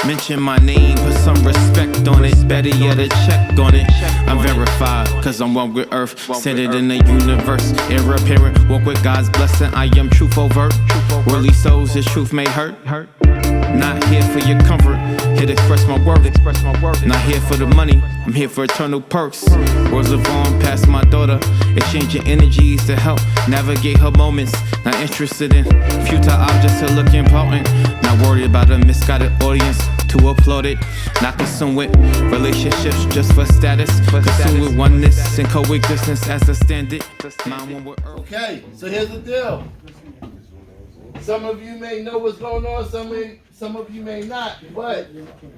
Mention my name, put some respect on it. Better yet, a check on it. I'm verified, cause I'm one with earth. Centered in the universe, heir apparent. Walk with God's blessing, I am truth overt. Worldly souls, his truth may hurt. Not here for your comfort, here to express my worth. Not here for the money, I'm here for eternal perks. Words of on past my daughter, exchanging energies to help navigate her moments. Not interested in futile objects to look important. Not worried about a misguided audience to applaud it. Not consumed with relationships just for status. Consumed with oneness and coexistence as a standard. Okay, so here's the deal. Some of you may know what's going on, some of you may not, but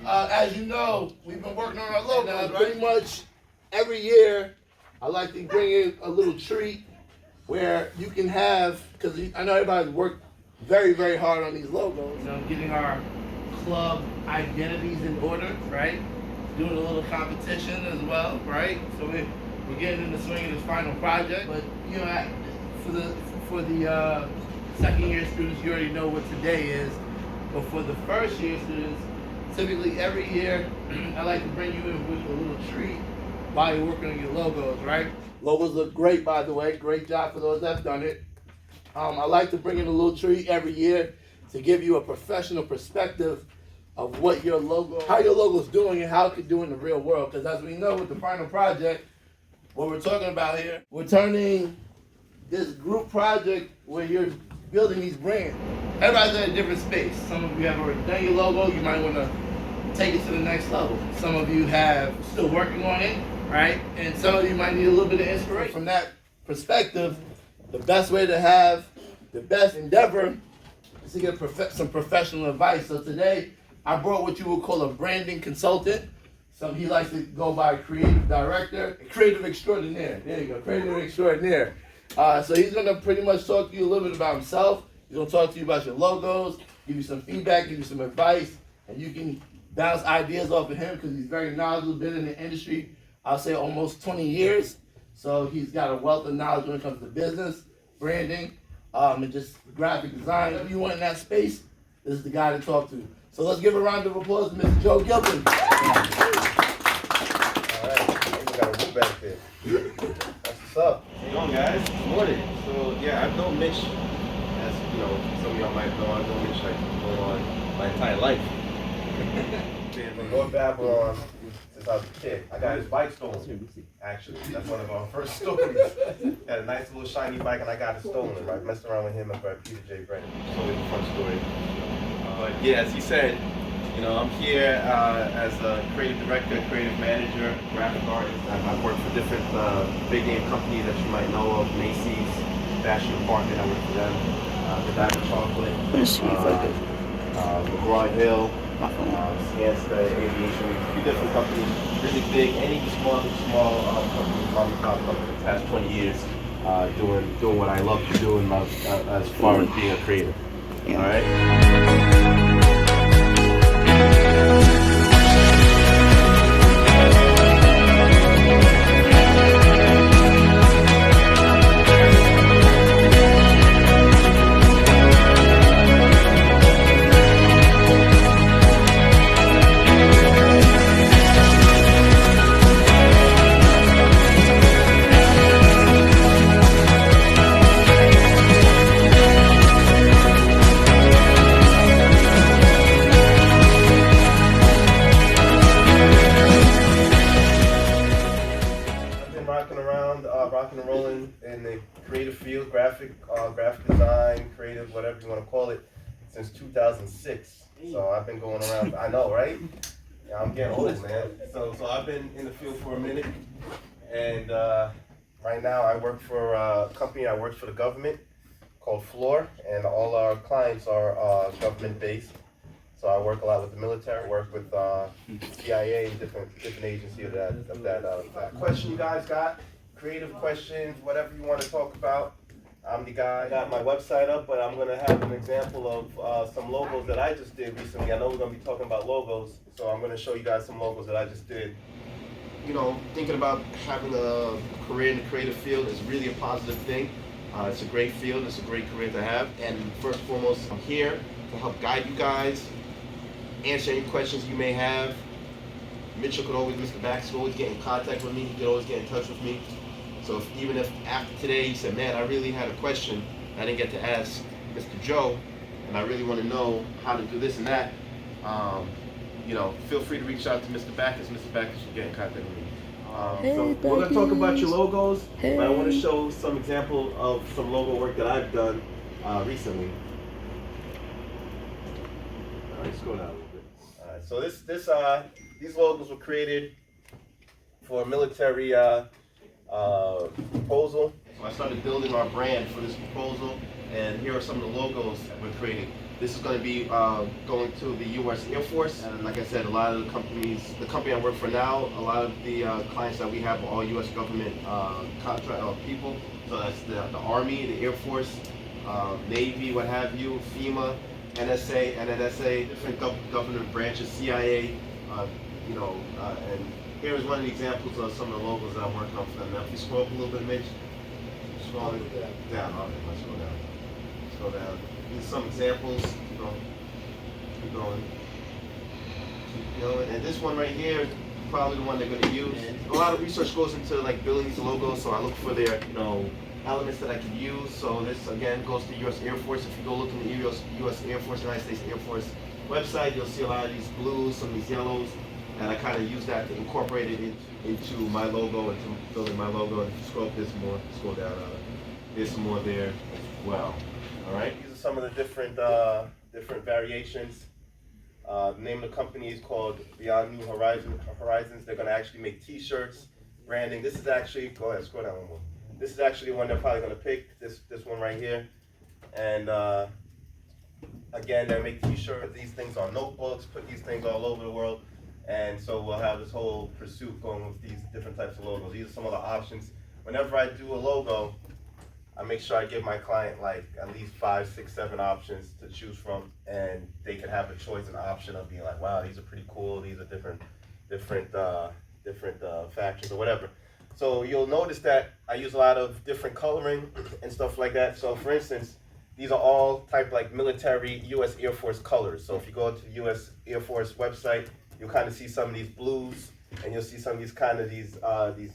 as you know, we've been working on our logo. Pretty much every year, I like to bring in a little treat where you can have, because I know everybody's worked very, very hard on these logos. Getting our club identities in order, right? Doing a little competition as well, right? So we're getting in the swing of this final project. But you know, for the second year students, you already know what today is. But for the first year students, typically every year, I like to bring you in with a little treat while you're working on your logos, right? Logos look great, by the way. Great job for those that've done it. I like to bring in a little treat every year to give you a professional perspective of what your logo, how your logo's doing and how it could do in the real world. Because as we know with the final project, what we're talking about here, we're turning this group project where you're building these brands. Everybody's at a different space. Some of you have already done your logo, you might want to take it to the next level. Some of you have still working on it, right? And some of you might need a little bit of inspiration. From that perspective, the best way to have the best endeavor is to get some professional advice. So today, I brought what you would call a branding consultant. He likes to go by creative director, creative extraordinaire. There you go, creative extraordinaire. So he's gonna pretty much talk to you a little bit about himself. He's gonna talk to you about your logos, give you some feedback, give you some advice, and you can bounce ideas off of him because he's very knowledgeable, been in the industry, I'll say almost 20 years. So he's got a wealth of knowledge when it comes to business, branding, and just graphic design. If you want in that space, this is the guy to talk to. So let's give a round of applause to Mr. Joe Gilpin. All right, we got a move back there. That's what's up. Hey, on guys. Good morning. So yeah, I've known Mitch, as you know, some of y'all might know, I've known Mitch like going on my entire life. From North Babylon since I was a kid. I got his bike stolen, actually. That's one of our first stories. Had a nice little shiny bike and I got it stolen, right? Messed around with him and Peter J. Brennan. So it's a fun story. But yeah, as he said, you know, I'm here as a creative director, creative manager, graphic artist. I've worked for different big name companies that you might know of, Macy's, Fashion Department, I work for them, Godiva Chocolate, McGraw-Hill, Skanska, Aviation, a few different companies, really big, any small companies, mom and pop companies, the past 20 years, doing what I love to do as far as being a creative. All right. Rocking and rolling in the creative field, graphic design, creative, whatever you want to call it, since 2006. So I've been going around. I know, right? Yeah, I'm getting old, man. So I've been in the field for a minute, and right now I work for a company. I work for the government called Floor, and all our clients are government-based. So I work a lot with the military, work with CIA and different agencies of that. Question you guys got? Creative questions, whatever you want to talk about. I'm the guy. I got my website up, but I'm going to have an example of some logos that I just did recently. I know we're going to be talking about logos, so I'm going to show you guys some logos that I just did. You know, thinking about having a career in the creative field is really a positive thing. It's a great field, it's a great career to have, and first and foremost, I'm here to help guide you guys answer any questions you may have. Mitchell could always, Mr. Bax could always get in contact with me. He could always get in touch with me. So even if after today you said, man, I really had a question I didn't get to ask Mr. Joe, and I really want to know how to do this and that, you know, feel free to reach out to Mr. Backus. Mr. Backus should get in contact with me. So we're going to talk about your logos, but I want to show some example of some logo work that I've done recently. All right, scroll down a little bit. All right, so these logos were created for a military proposal. So I started building our brand for this proposal, and here are some of the logos that we're creating. This is going to be going to the U.S. Air Force, and like I said, a lot of the company I work for now, a lot of the clients that we have are all U.S. government contract people. So that's the Army, the Air Force, Navy, what have you, FEMA, NSA, NNSA, different government branches, CIA, you know, and here is one of the examples of some of the logos that I'm working on for them. Now, if you scroll up a little bit, Mitch, scroll down. Okay, let's scroll down. Scroll down. These are some examples. Keep going. Keep going. Keep going. And this one right here, probably the one they're going to use. A lot of research goes into like building these logos, so I look for their, you know, elements that I can use. So this again goes to U.S. Air Force. If you go look in the U.S. Air Force, United States Air Force website, you'll see a lot of these blues, some of these yellows, and I kind of use that to incorporate it into my logo, into building my logo. And if you scroll up this more, scroll down, there's some more there as well. All right. These are some of the different variations. The name of the company is called Beyond New Horizons. They're going to actually make T-shirts, branding. This is actually, go ahead, scroll down one more. This is actually one they're probably going to pick. This one right here, and again, they make T-shirts. These things on notebooks. Put these things all over the world, and so we'll have this whole pursuit going with these different types of logos. These are some of the options. Whenever I do a logo, I make sure I give my client like at least 5, 6, 7 options to choose from, and they can have a choice and option of being like, wow, these are pretty cool. These are different factions or whatever. So you'll notice that I use a lot of different coloring and stuff like that. So for instance, these are all type like military U.S. Air Force colors. So if you go to the U.S. Air Force website, you'll kind of see some of these blues, and you'll see some of these kind of these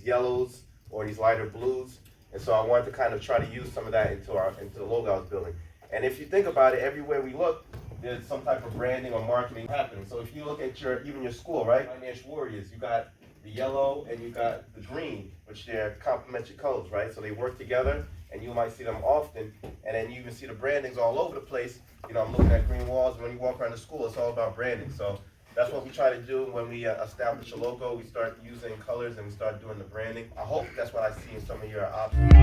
yellows or these lighter blues. And so I wanted to kind of try to use some of that into the logo I was building. And if you think about it, everywhere we look, there's some type of branding or marketing happening. So if you look at even your school, right? Financial Warriors, you got the yellow and you got the green, which they're complementary colors, right? So they work together, and you might see them often. And then you even see the brandings all over the place. You know, I'm looking at green walls. When you walk around the school, it's all about branding. So that's what we try to do when we establish a logo. We start using colors and we start doing the branding. I hope that's what I see in some of your options.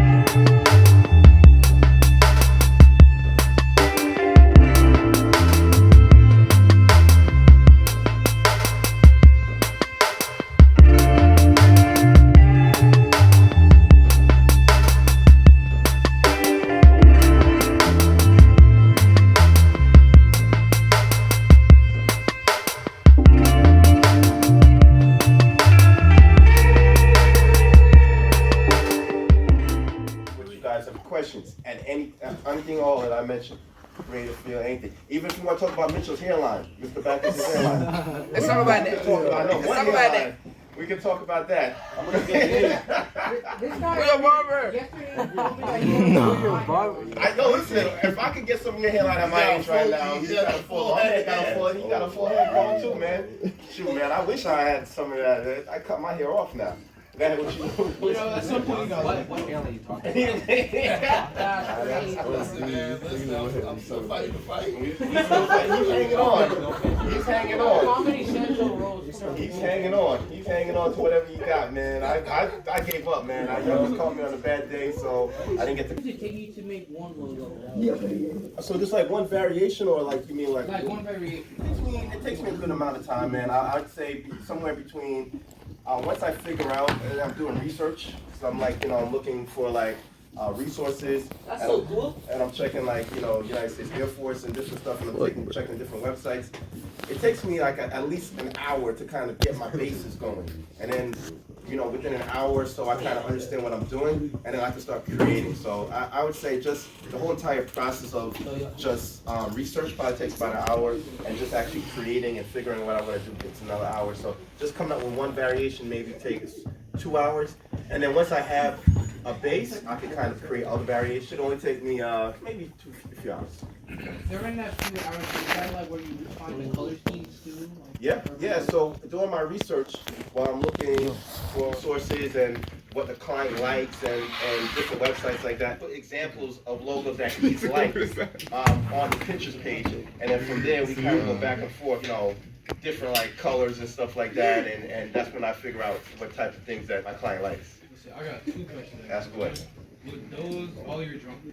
Questions and anything all that I mentioned, creative feel, anything. Even if you want to talk about Mitchell's hairline, Mr. Backus' hairline. Let's talk about that. Let's talk about that. We can talk about that. I'm gonna get Real barber. I know. Listen, if I could get some of your hairline at my age right now, he got a full head. He got a full head going too, man. Shoot, man, I wish I had some of that. I cut my hair off now. That what you know, at some point, what hairline are you talking about? I'm still fighting the fight. He's hanging on. He's hanging on. How many central rows? He's hanging on. He's hanging on to whatever you got, man. I gave up, man. You just caught me on a bad day, so I didn't get to. What does it take you to make one logo? So just like one variation, or like you mean like? Like one variation. It takes me a good amount of time, man. I'd say somewhere between. Once I figure out, and I'm doing research, so I'm like, you know, I'm looking for like resources. That's so cool. And I'm checking like, you know, United States Air Force and different stuff, and I'm checking different websites. It takes me like at least an hour to kind of get my basis going. And then within an hour or so, I kind of understand what I'm doing, and then I can start creating. So I would say just the whole entire process of just research probably takes about an hour, and just actually creating and figuring what I want to do takes another hour. So just coming up with one variation maybe takes 2 hours, and then once I have a base, I can kind of create other variations. It only take me maybe a few hours. During that few hours, is that like where you find the color schemes too? Like, Yeah. So doing my research while I'm looking for sources and what the client likes and different websites like that. Put examples of logos that he's liked on the Pinterest page, and then from there we kind of go back and forth, different like colors and stuff like that, and that's when I figure out what type of things that my client likes. I got 2 questions. Ask away. With those, all your drums,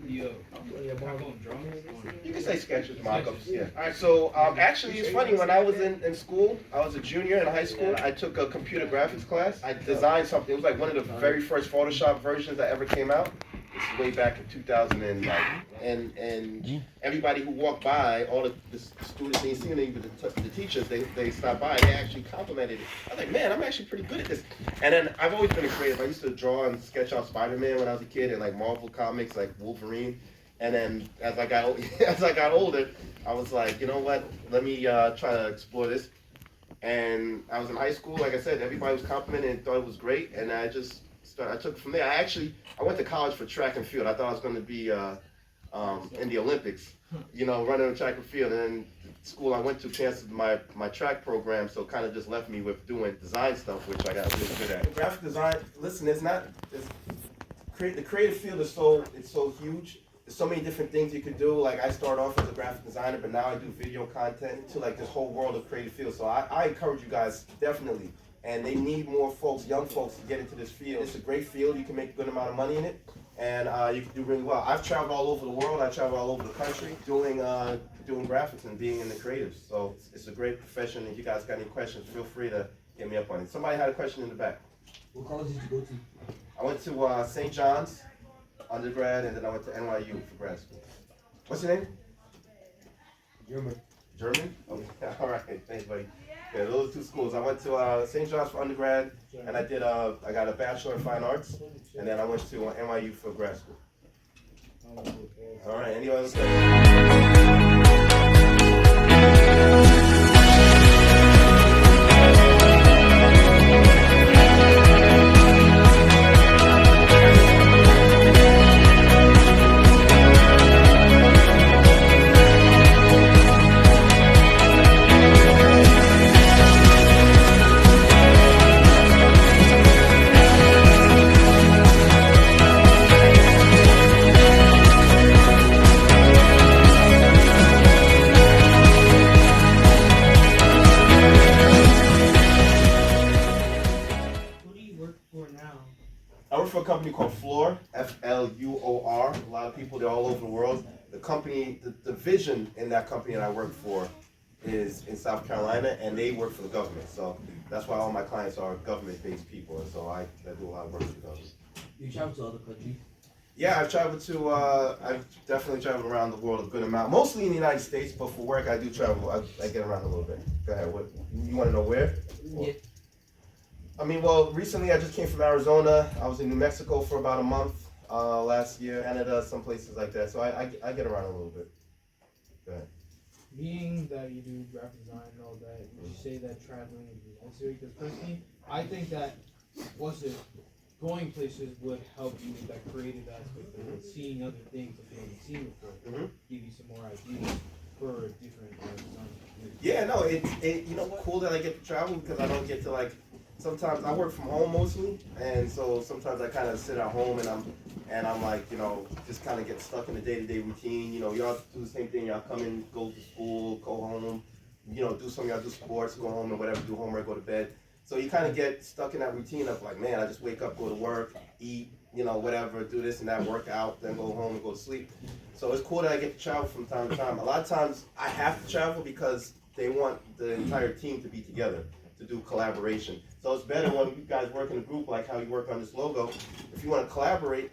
drums? You can say sketches, mock-ups, yeah. All right, so actually it's funny, when I was in school, I was a junior in high school, I took a computer graphics class. I designed something, it was like one of the very first Photoshop versions that ever came out. This is way back in 2009. And everybody who walked by, all the students, they seen it, the teachers, they stopped by, they actually complimented it. I was like, man, I'm actually pretty good at this. And then I've always been a creative. I used to draw and sketch out Spider-Man when I was a kid, and like Marvel comics, like Wolverine. And then as I got older, I was like, you know what? Let me try to explore this. And I was in high school, like I said, everybody was complimenting and thought it was great, and I took it from there. I went to college for track and field. I thought I was going to be in the Olympics, running track and field. And then the school I went to canceled my track program, so kind of just left me with doing design stuff, which I got really good at. Graphic design, listen, the creative field is so huge. There's so many different things you could do. Like I started off as a graphic designer, but now I do video content to like this whole world of creative field. So I encourage you guys definitely. And they need more folks, young folks, to get into this field. It's a great field. You can make a good amount of money in it, and you can do really well. I've traveled all over the world. I traveled all over the country doing graphics and being in the creatives. So it's a great profession. If you guys got any questions, feel free to hit me up on it. Somebody had a question in the back. What college did you go to? I went to St. John's undergrad, and then I went to NYU for grad school. What's your name? German. German? Okay. All right. Thanks, buddy. Yeah, those 2 schools. I went to St. John's for undergrad, and I got a Bachelor in Fine Arts, and then I went to NYU for grad school. All right. Any other questions? I work for a company called Floor, F-L-U-O-R. A lot of people, they're all over the world. The company, the vision in that company that I work for is in South Carolina, and they work for the government. So that's why all my clients are government-based people, and so I do a lot of work for the government. You travel to other countries? Yeah, I've definitely traveled around the world a good amount. Mostly in the United States, but for work I do travel, I get around a little bit. Go ahead, what, you want to know where? Yeah. I mean, well, recently I just came from Arizona. I was in New Mexico for about a month last year, Canada, some places like that. So I get around a little bit. Go ahead. Being that you do graphic design and all that, would you say that traveling is necessary? Because personally, I think that going places would help you with that creative aspect of seeing other things that you haven't seen before, give you some more ideas for different design. Yeah, no, you know, cool that I get to travel because I don't get to like. Sometimes I work from home mostly, and so sometimes I kind of sit at home and I'm like, you know, just kind of get stuck in the day-to-day routine. You know, y'all do the same thing. Y'all come in, go to school, go home, you know, y'all do sports, go home or whatever, do homework, go to bed. So you kind of get stuck in that routine of like, man, I just wake up, go to work, eat, you know, whatever, do this and that, work out, then go home and go to sleep. So it's cool that I get to travel from time to time. A lot of times I have to travel because they want the entire team to be together, to do collaboration. So it's better when you guys work in a group like how you work on this logo. If you want to collaborate,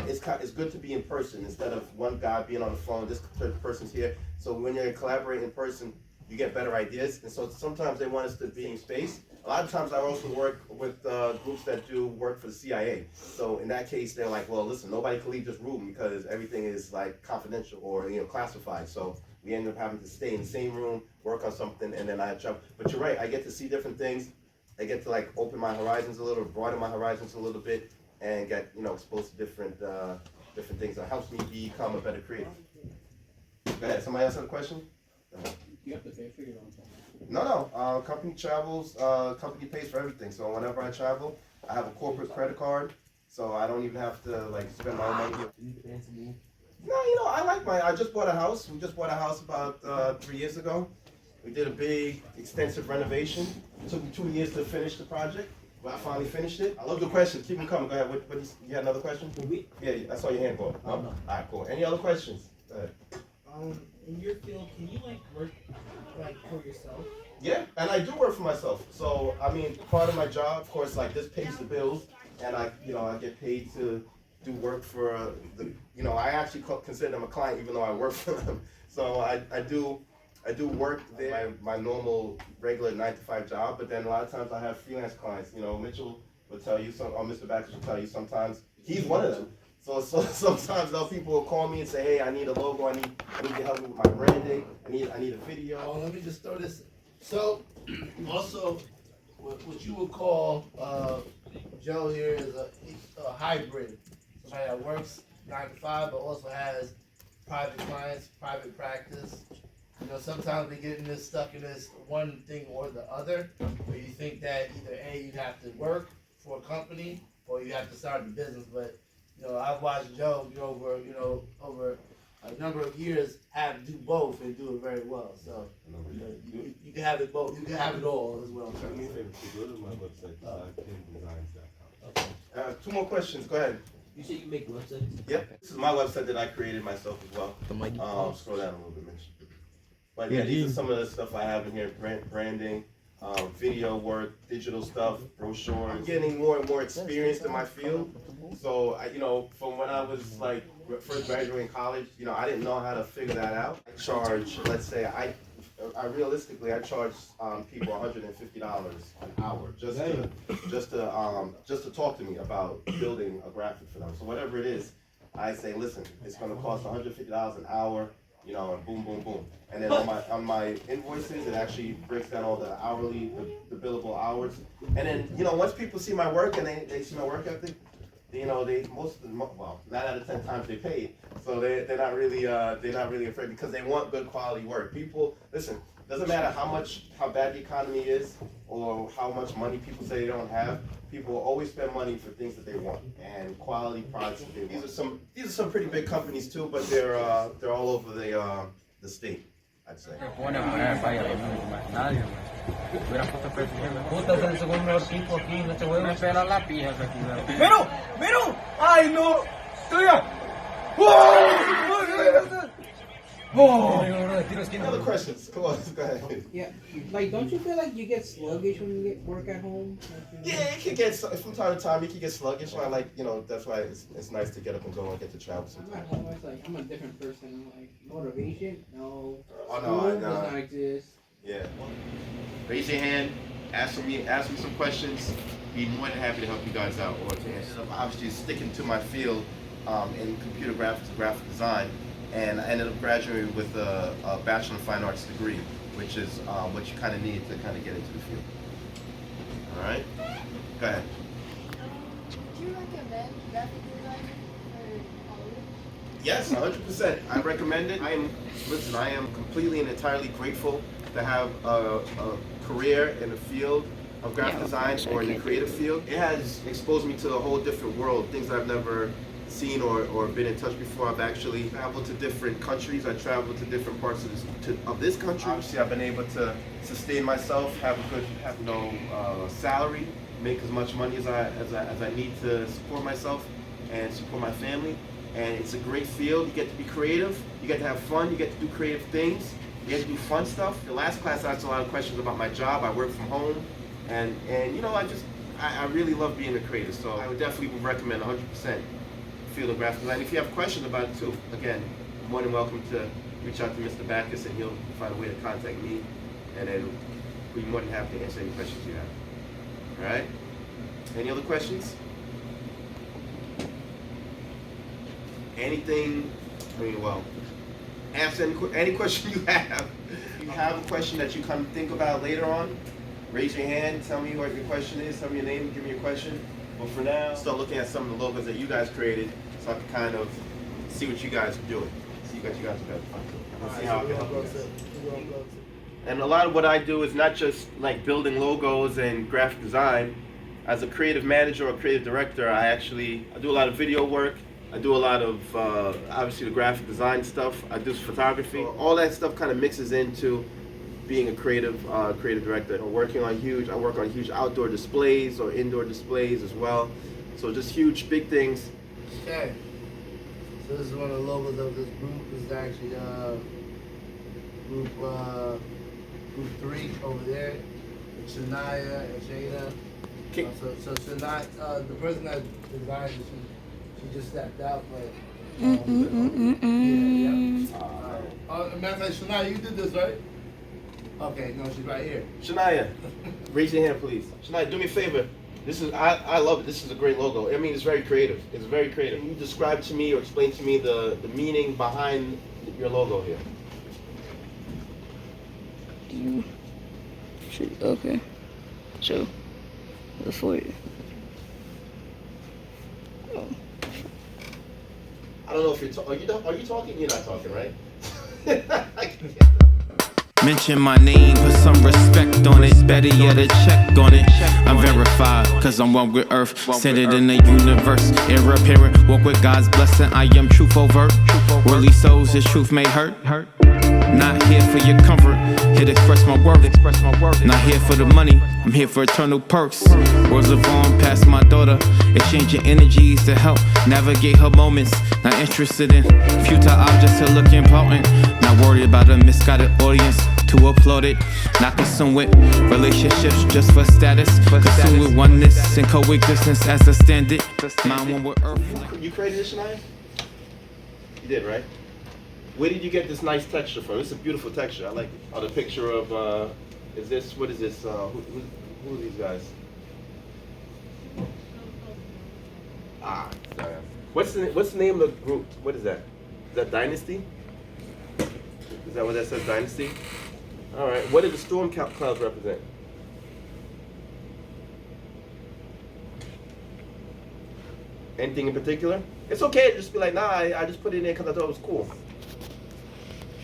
it's good to be in person instead of one guy being on the phone, this third person's here. So when you're collaborating in person, you get better ideas. And so sometimes they want us to be in space. A lot of times I also work with groups that do work for the CIA. So in that case, they're like, well, listen, nobody can leave this room because everything is like confidential or classified. So we end up having to stay in the same room, work on something, and then I have trouble. But you're right, I get to see different things. I get to like open my horizons a little, broaden my horizons a little bit, and get exposed to different things. That helps me become a better creator. Go ahead. Somebody else have a question? You have to pay for your own time. No. Company travels. Company pays for everything. So whenever I travel, I have a corporate credit card, so I don't even have to like spend my own money. No, I just bought a house. We just bought a house about 3 years ago. We did a big, extensive renovation. It took me 2 years to finish the project. But I finally finished it. I love the questions. Keep them coming. Go ahead. You had another question? Yeah, I saw your hand go up. No? All right, cool. Any other questions? Go ahead. In your field, can you like work like for yourself? Yeah, and I do work for myself. So I mean, part of my job, of course, like this pays the bills, and I get paid to do work for I actually consider them a client, even though I work for them. So I do work there, my normal regular 9-to-5 job, but then a lot of times I have freelance clients. Mitchell will tell you or Mr. Baxter will tell you sometimes he's one of them. So sometimes people will call me and say, hey, I need a logo, I need to help me with my branding, I need a video. Oh, let me just throw this. So, also, what you would call Joe here is a hybrid. Somebody that works 9 to 5, but also has private clients, private practice. Sometimes we get stuck in this one thing or the other, where you think that either A, you have to work for a company, or you have to start the business. But I've watched Joe over a number of years do both and do it very well. So you can have it both. You can have it all as well. Do me a favor, go to my website, designdesigns.com. 2 more questions. Go ahead. You say you make websites? Yep. This is my website that I created myself as well. Scroll down a little bit, Mitch. But yeah, these are some of the stuff I have in here: branding, video work, digital stuff, brochures. I'm getting more and more experienced in my field. So from when I was like first graduating college, I didn't know how to figure that out. I charge, let's say, I realistically charge people $150 an hour just to talk to me about building a graphic for them. So whatever it is, I say, listen, it's going to cost $150 an hour. And boom, boom, boom. And then on my invoices, it actually breaks down all the hourly, the billable hours. And then, once people see my work and they see my work ethic, they 9 out of 10 times they pay it. So they're not really afraid, because they want good quality work. People, listen, doesn't matter how bad the economy is or how much money people say they don't have. People will always spend money for things that they want and quality products that they want. These are some pretty big companies too, but they're all over the state, I'd say. Other questions? Come on, go ahead. Yeah, like, don't you feel like you get sluggish when you work at home? Yeah, it can get from time to time. It can get sluggish. I that's why it's nice to get up and go and get to travel I'm sometimes. at home, it's like, I'm a different person. Like, motivation? No. Oh, no, School I know. does not exist. Yeah. Raise your hand, ask me some questions. Be more than happy to help you guys out or to answer. Obviously, sticking to my field in computer graphics and graphic design, and I ended up graduating with a Bachelor of Fine Arts degree, which is what you kind of need to kind of get into the field. All right? Go ahead. Do you recommend graphic design for college? Yes, 100%. I recommend it. I am completely and entirely grateful to have a career in the field of graphic design or in the creative field. It has exposed me to a whole different world, things I've never seen or been in touch before. I've actually traveled to different countries. I traveled to different parts of this country. Obviously, I've been able to sustain myself, have a good salary, make as much money as I need to support myself and support my family. And it's a great field. You get to be creative. You get to have fun. You get to do creative things. You get to do fun stuff. The last class I asked a lot of questions about my job. I work from home, and I really love being a creator. So I would definitely recommend 100% field of graphic design. If you have questions about it too, again, you're more than welcome to reach out to Mr. Backus, and he'll find a way to contact me and then we'll be more than happy to answer any questions you have. All right? Any other questions? Anything? I mean, well, answer any question you have. If you have a question that you kind of think about later on, raise your hand, tell me what your question is, tell me your name, give me your question. But for now, start looking at some of the logos that you guys created so I can kind of see what you guys are doing. See what you guys are doing. Let's see how I can help you guys. And a lot of what I do is not just like building logos and graphic design. As a creative manager or creative director, I do a lot of video work. I do a lot of, obviously, the graphic design stuff. I do photography. All that stuff kind of mixes into being a creative director. I work on huge outdoor displays or indoor displays as well. So just huge, big things. Okay. So this is one of the logos of this group. This is actually group 3 over there. Shania and Shayna. So Shania, the person that designed it, she just stepped out, but. Matter of fact, Shania, you did this, right? Okay, no, she's right here. Shania, raise your hand, please. Shania, do me a favor. I love it. This is a great logo. I mean, it's very creative. It's very creative. Can you describe to me or explain to me the meaning behind your logo here? Okay. So, before you. Oh. I don't know if are you talking? You're not talking, right? Mention my name, put some respect on it. Better yet, a check on it. I'm verified, cause I'm one with earth. Centered in the universe. Heir apparent, walk with God's blessing. I am truth overt. Worldly souls, his truth may hurt. Not here for your comfort, here to express my worth. Not here for the money, I'm here for eternal perks. Words of on past my daughter, exchanging energies to help navigate her moments. Not interested in futile objects to look important. Not worried about a misguided audience to applaud it. Not consumed with relationships just for status. Consumed with oneness and coexistence as a standard. Mine one with earth. You created this, Shania? You did, right? Where did you get this nice texture from? This is a beautiful texture. I like it. Oh, the picture of, what is this? Who are these guys? What's the name of the group? What is that? Is that Dynasty? Is that what that says, Dynasty? All right. What do the storm clouds represent? Anything in particular? It's okay to just be like, nah, I just put it in there because I thought it was cool.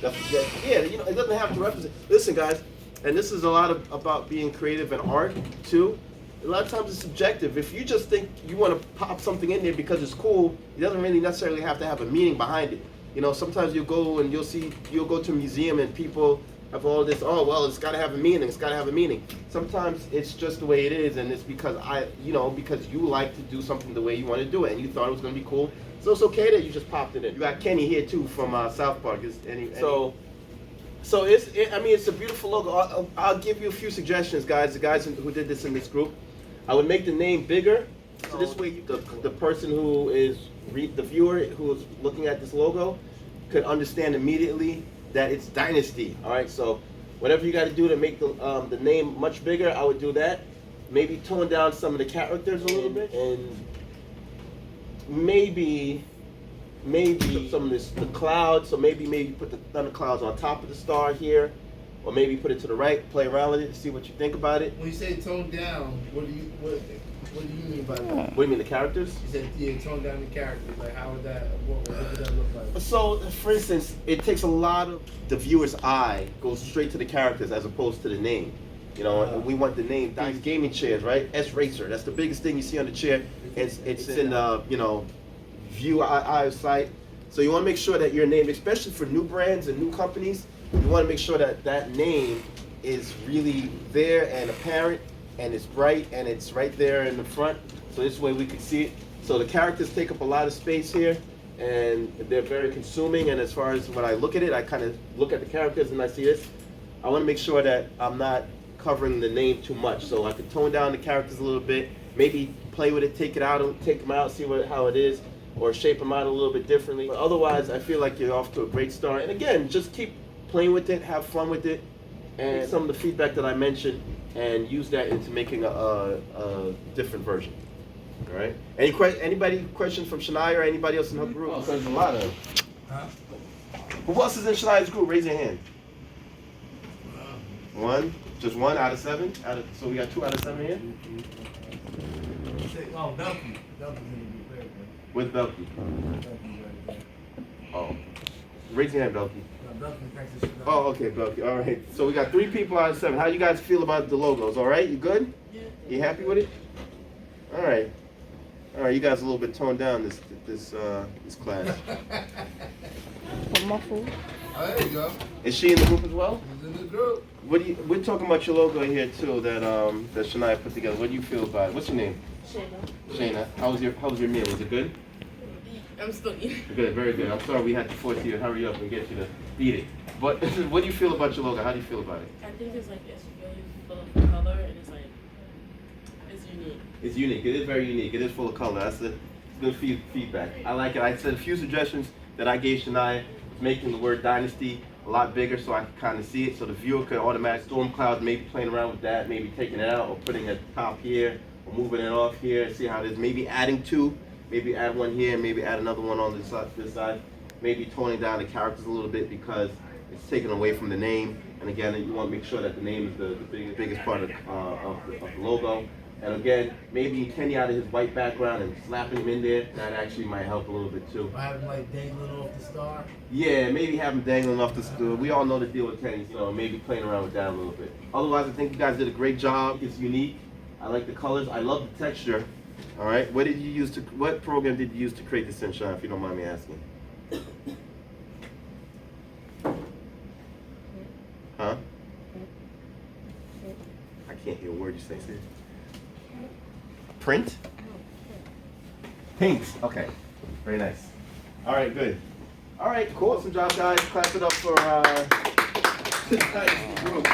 Yeah, you know, it doesn't have to represent. Listen, guys, and this is a lot about being creative and art too. A lot of times it's subjective. If you just think you want to pop something in there because it's cool, it doesn't really necessarily have to have a meaning behind it. You know, sometimes you'll go to a museum and people have all this, oh, well, it's got to have a meaning, it's got to have a meaning. Sometimes it's just the way it is, and it's because because you like to do something the way you want to do it, and you thought it was going to be cool. So it's okay that you just popped it in. You got Kenny here too from South Park. So it's a beautiful logo. I'll give you a few suggestions, guys. The guys who did this in this group, I would make the name bigger, so this way the person who is the viewer who is looking at this logo could understand immediately that it's Dynasty. All right, so whatever you got to do to make the name much bigger, I would do that. Maybe tone down some of the characters a little bit, and maybe some of the clouds. So maybe put the thunder clouds on top of the star here, or maybe put it to the right. Play around with it, see what you think about it. When you say tone down, what do you mean by that? What do you mean, the characters? You said tone down the characters. Like what would that look like? So, for instance, it takes a lot of the viewer's eye goes straight to the characters as opposed to the name. You know, we want the name. These gaming chairs, right? S-Racer. That's the biggest thing you see on the chair. It's in view eye of sight. So you want to make sure that your name, especially for new brands and new companies, you want to make sure that that name is really there and apparent, and it's bright, and it's right there in the front. So this way we can see it. So the characters take up a lot of space here, and they're very consuming. And as far as when I look at it, I kind of look at the characters and I see this. I want to make sure that I'm not covering the name too much. So I can tone down the characters a little bit, maybe play with it, take them out, see how it is, or shape them out a little bit differently. But otherwise, I feel like you're off to a great start. And again, just keep playing with it, have fun with it, and some of the feedback that I mentioned and use that into making a different version. All right. Anybody questions from Shania or anybody else in her group? Oh, there's a lot of. Huh? Who else is in Shania's group? Raise your hand. One, just 1 out of 7. So we got 2 out of 7 here. Oh, Belky. Belky's in the group. With Belky. Oh. Raise your hand, Belky. Oh, okay, Belky. All right. So we got 3 people out of 7. How you guys feel about the logos? All right? You good? Yeah. You happy with it? All right. All right. You guys are a little bit toned down this class. A muffle. Oh, there you go. Is she in the group as well? She's in the group. We're talking about your logo here too that Shania put together. What do you feel about it? What's your name? Shayna. How was your meal? Was it good? I'm still eating. Good, very good. I'm sorry we had to force you to hurry up and get you to eat it. But what do you feel about your logo? How do you feel about it? I think it's really full of color and it's unique. It's unique. It is very unique. It is full of color. That's the good feedback. I like it. I said a few suggestions that I gave Shania, making the word dynasty a lot bigger so I could kind of see it, so the viewer could automatically storm clouds, maybe playing around with that, maybe taking it out or putting it at the top here or moving it off here. See how it is. Maybe adding 2. Maybe add 1 here, maybe add another one on this side. Maybe toning down the characters a little bit because it's taken away from the name. And again, you want to make sure that the name is the biggest part of the logo. And again, maybe Kenny out of his white background and slapping him in there, that actually might help a little bit too. Or have him like dangling off the star? Yeah, maybe have him dangling off the star. We all know the deal with Kenny, so maybe playing around with that a little bit. Otherwise, I think you guys did a great job. It's unique. I like the colors. I love the texture. All right, what program did you use to create this sunshine, if you don't mind me asking? Huh? I can't hear a word you say, sis. Print? Paint. Okay, very nice. All right, good. All right, cool. Awesome job, guys. Clap it up for this nice group.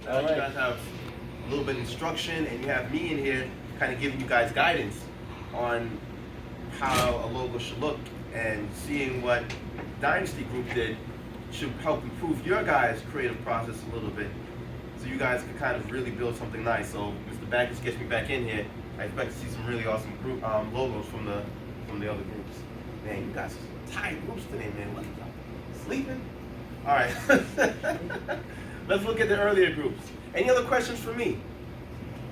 All right. You guys have a little bit of instruction, and you have me in here kind of giving you guys guidance on how a logo should look, and seeing what Dynasty Group did should help improve your guys' creative process a little bit, so you guys can kind of really build something nice. So Mr. Backus gets me back in here. I expect to see some really awesome group logos from the other groups. Man, you guys are tight groups today, man. Look at y'all. Sleeping? All right. Let's look at the earlier groups. Any other questions for me?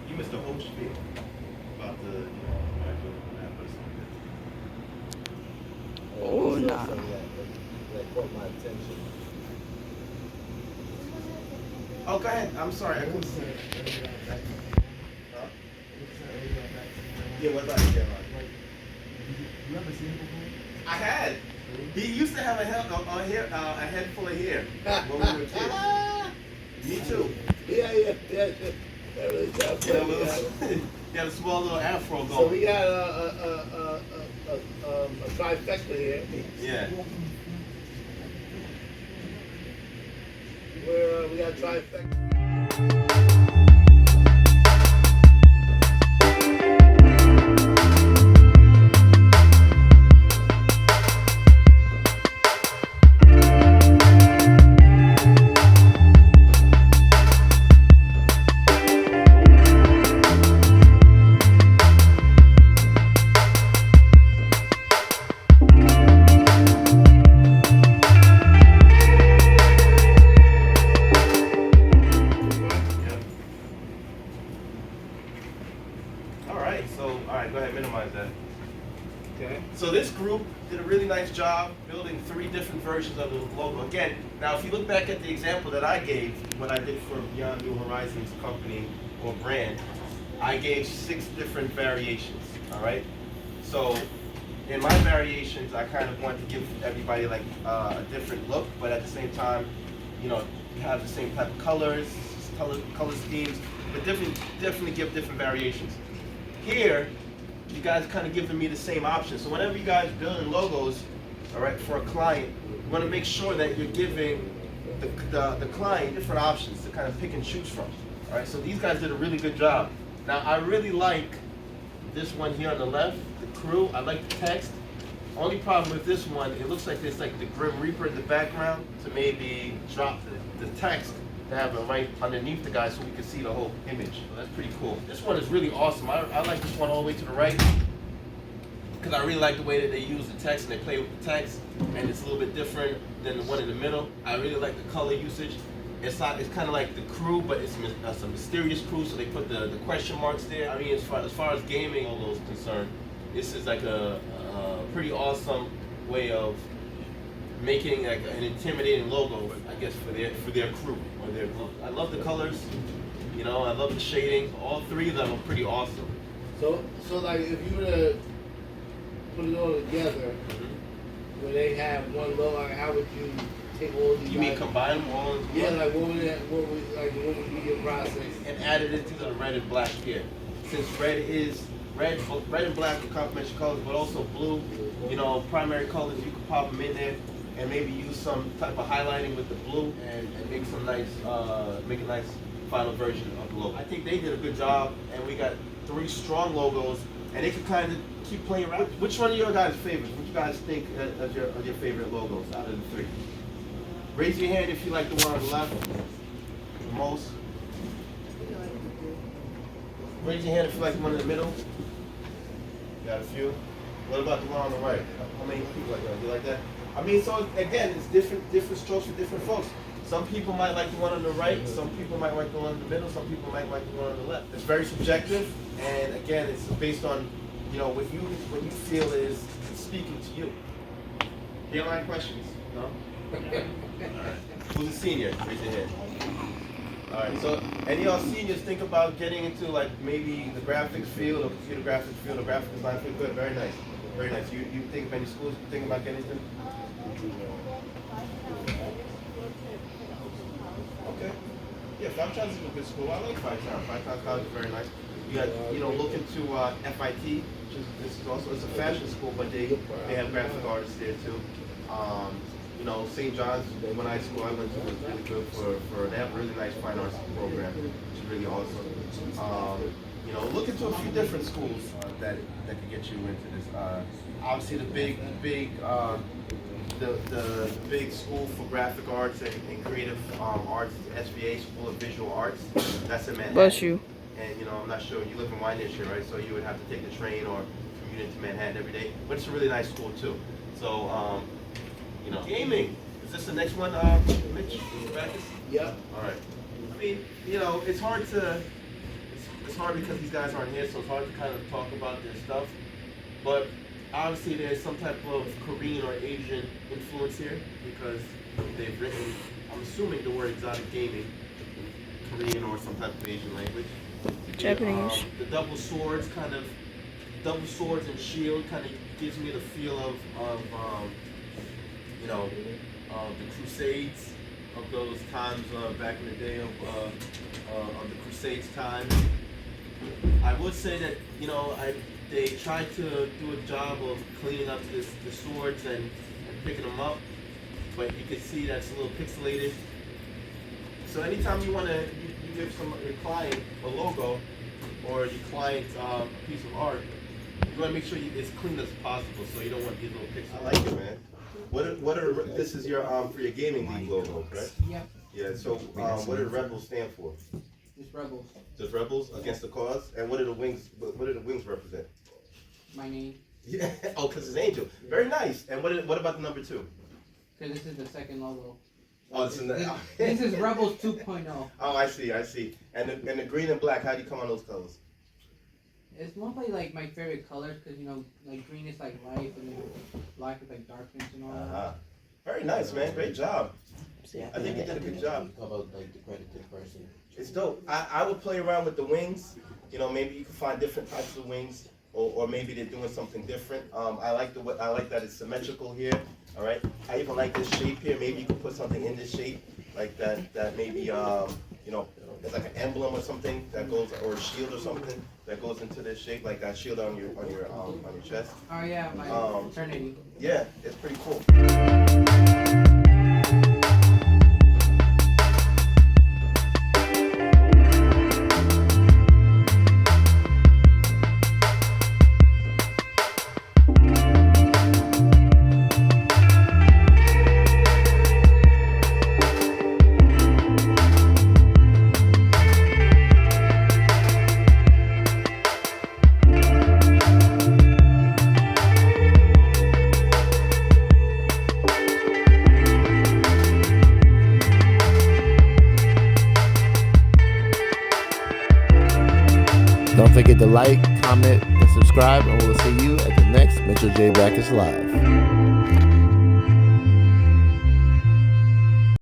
You missed the whole spiel about the, Oh, nah. That caught my attention. Oh, go ahead. I'm sorry. I couldn't see it. Huh? Yeah, what's that? You ever seen it before? I had. He used to have a head full of hair when we were kids. Me too. Yeah. That really sounds funny. He had a small little afro going. So we got a trifecta here. Yeah. We got a trifecta. So this group did a really nice job building 3 different versions of the logo. Again, now if you look back at the example that I gave, what I did for Beyond New Horizons company or brand, I gave 6 different variations, all right? So in my variations, I kind of wanted to give everybody like a different look, but at the same time, you have the same type of color schemes, but definitely give different variations. Here, you guys kind of giving me the same option. So whenever you guys building logos, all right, for a client, you want to make sure that you're giving the client different options to kind of pick and choose from. All right, so these guys did a really good job. Now I really like this one here on the left, the crew. I like the text. Only problem with this one, it looks like there's like the Grim Reaper in the background to maybe drop the text to have it right underneath the guy so we can see the whole image. So that's pretty cool. This one is really awesome. I like this one all the way to the right because I really like the way that they use the text and they play with the text, and it's a little bit different than the one in the middle. I really like the color usage. It's kind of like the crew, but it's a mysterious crew, so they put the question marks there. I mean, as far as gaming logo is concerned, this is like a pretty awesome way of making like an intimidating logo, I guess, for their crew or their group. I love the colors, you know, I love the shading. All three of them are pretty awesome. So like if you were to put it all together, where they have one logo, like how would you take all these? You mean combine them all? Yeah, like what would be your process? And added it to the red and black here. Since red and black are complementary colors, but also blue, you know, primary colors, you could pop them in there and maybe use some type of highlighting with the blue and make some nice, make a nice final version of the logo. I think they did a good job, and we got 3 strong logos, and they could kind of keep playing around. Which one of your guys' favorites? What you guys think of your favorite logos out of the 3? Raise your hand if you like the one on the left the most. Raise your hand if you like the one in the middle. Got a few. What about the one on the right? How many people like that? You like that? I mean, so again, it's different strokes for different folks. Some people might like the one on the right, some people might like the one in the middle, some people might like the one on the left. It's very subjective, and again, it's based on, you know, what you feel is speaking to you. Do you have any questions? No? Alright. Who's a senior? Raise your hand. Alright, so any of y'all seniors think about getting into like maybe the graphics field or computer graphics field or graphic design field? Good, very nice. Very nice. You think of any schools you think about getting into? Okay. Yeah, Five Towns is a good school. I like Five Towns. Five Towns College is very nice. You got, you know, look into FIT, which is, this is also, it's a fashion school, but they have graphic artists there too. You know, St. John's, when I went to, was really good for they have a really nice fine arts program, which is really awesome. You know, look into a few different schools that could get you into this. Obviously, the big school for graphic arts and creative arts is SVA, School of Visual Arts. That's in Manhattan. Bless you. And you know, I'm not sure, you live in Wyandotte, right? So you would have to take the train or commute into Manhattan every day. But it's a really nice school too. So, you know, gaming. Is this the next one, Mitch? Backus? Yep. All right. I mean, you know, it's hard because these guys aren't here, so it's hard to kind of talk about their stuff. But obviously, there's some type of Korean or Asian influence here because they've written, I'm assuming, the word exotic gaming in Korean or some type of Asian language. Japanese. The double swords and shield kind of gives me the feel of you know, the Crusades of those times back in the day of the Crusades time. I would say that, you know, they tried to do a job of cleaning up the swords and picking them up, but you can see that's a little pixelated. So anytime you want to you give your client a logo or your client a piece of art, you want to make sure it's clean as possible, so you don't want these little pixels. I like it, man. This is your for your gaming league logo, right? Yeah. Yeah. So what do the Rebels stand for? Just Rebels. Just Rebels against the cause. And what do the wings? What do the wings represent? My name. Yeah. Oh, because it's Angel. Very nice. And what about the number 2? Because this is the second logo. Oh, it's in the. This is Rebels 2.0. Oh, I see. And the green and black. How do you come on those colors? It's mostly like my favorite colors because, you know, like green is like light and then black is like darkness and all that. Very nice, man. Great job. I think you did a good job. How about like the credited person? It's dope. I would play around with the wings. You know, maybe you can find different types of wings, or maybe they're doing something different. I like that it's symmetrical here. All right. I even like this shape here. Maybe you can put something in this shape like that. That maybe you know, it's like an emblem or something that goes, or a shield or something that goes into this shape, like that shield on your chest. Oh yeah, my eternity. Yeah, it's pretty cool. Don't forget to like, comment, and subscribe, and we'll see you at the next Mitchell J. Backus Live.